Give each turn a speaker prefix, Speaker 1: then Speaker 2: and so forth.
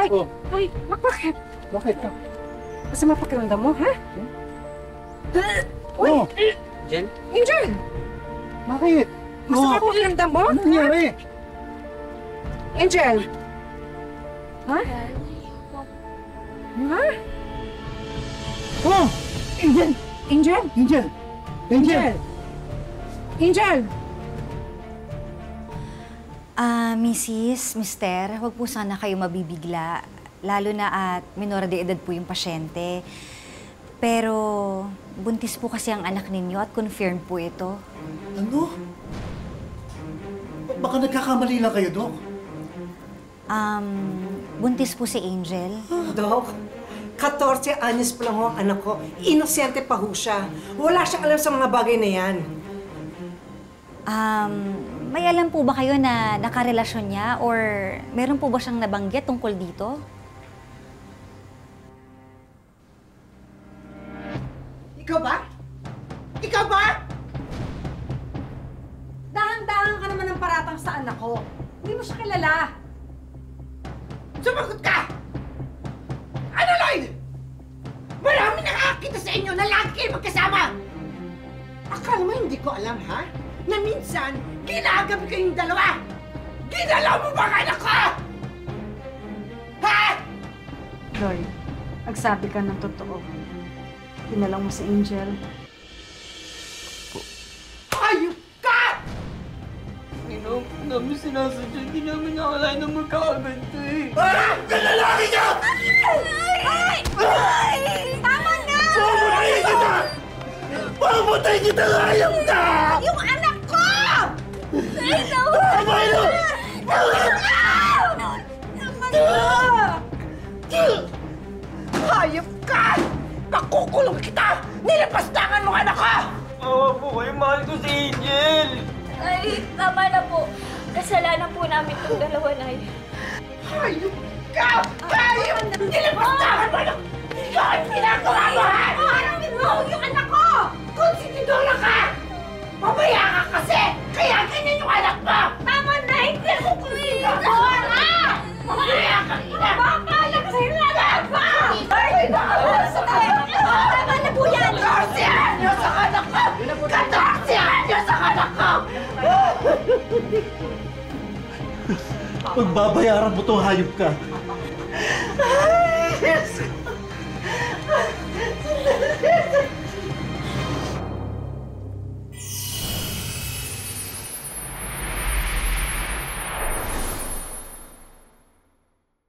Speaker 1: Ay!
Speaker 2: Oh.
Speaker 1: Ay! Bakit?
Speaker 2: Bakit ka?
Speaker 1: Masama pakiramdam mo, ha? Uy!
Speaker 2: Oh,
Speaker 3: Jen?
Speaker 1: Angel!
Speaker 2: bakit?
Speaker 1: Masama pakiramdam mo?
Speaker 2: Ano nangyari?
Speaker 1: Angel! Ha? Ha?
Speaker 2: Oh! Angel!
Speaker 1: Angel!
Speaker 2: Angel! Angel!
Speaker 1: Angel!
Speaker 4: Mrs., Mister, huwag po sana kayo mabibigla. Lalo na at minora de edad po yung pasyente. Pero buntis po kasi ang anak ninyo at confirmed po ito.
Speaker 2: Ano? Baka nagkakamali lang kayo, Dok.
Speaker 4: Buntis po si Angel.
Speaker 5: Dok, 14 anyos pa lang ho ang anak ko. Inosente pa ho siya. Wala siyang alam sa mga bagay na yan.
Speaker 4: May alam po ba kayo na nakarelasyon niya or meron po ba siyang nabanggit tungkol dito?
Speaker 5: Ikaw ba? Ikaw ba?
Speaker 1: Dahan-dahan ka naman ng paratang sa anak ko. Hindi mo siya kilala.
Speaker 5: Sumagot ka! Ano, Lloyd? Marami nakakita sa inyo na lagi kayo magkasama! Akala mo hindi ko alam, ha? Na minsan, ginagabi kayong dalawa! Ginalaw mo ba ang anak ko? Ha?
Speaker 1: Lloyd, nagsabi ka ng totoo. Pinalang mo si Angel.
Speaker 5: Hayop ka!
Speaker 3: Ino, namin sinasadya. Hindi namin nakalain na magkakaganto eh.
Speaker 5: Ah! Kalalaki ka!
Speaker 4: Tama na!
Speaker 5: Pumutayin kita! Pumutayin kita! Hayop ka!
Speaker 4: Yung anak ko!
Speaker 5: Tama ito! Hayop ka! Pakukulong kita! Nilapastangan mo anak ko!
Speaker 3: Awa po kayo, mahal ko si Angel.
Speaker 6: Ay, tama na po. Kasalanan po namin itong dalawa, Nay.
Speaker 5: Hayop ka! Hayop! Nilapastangan mo anak! Ikaw ang ginagawa mo, ha? Harapin mo yung anak ko! Konsididora ka! Mabaya ka kasi! Kaya ganyan yung anak mo! Tama na! Hindi ako kumigidora! Mabaya ka, ina! Mapapala ka sa'yo na anak mo! Ay, tama na po yan! 14 anyos ang anak ko! 14 anyos ang anak ko!
Speaker 2: Pagbabayaran mo to, hayop ka.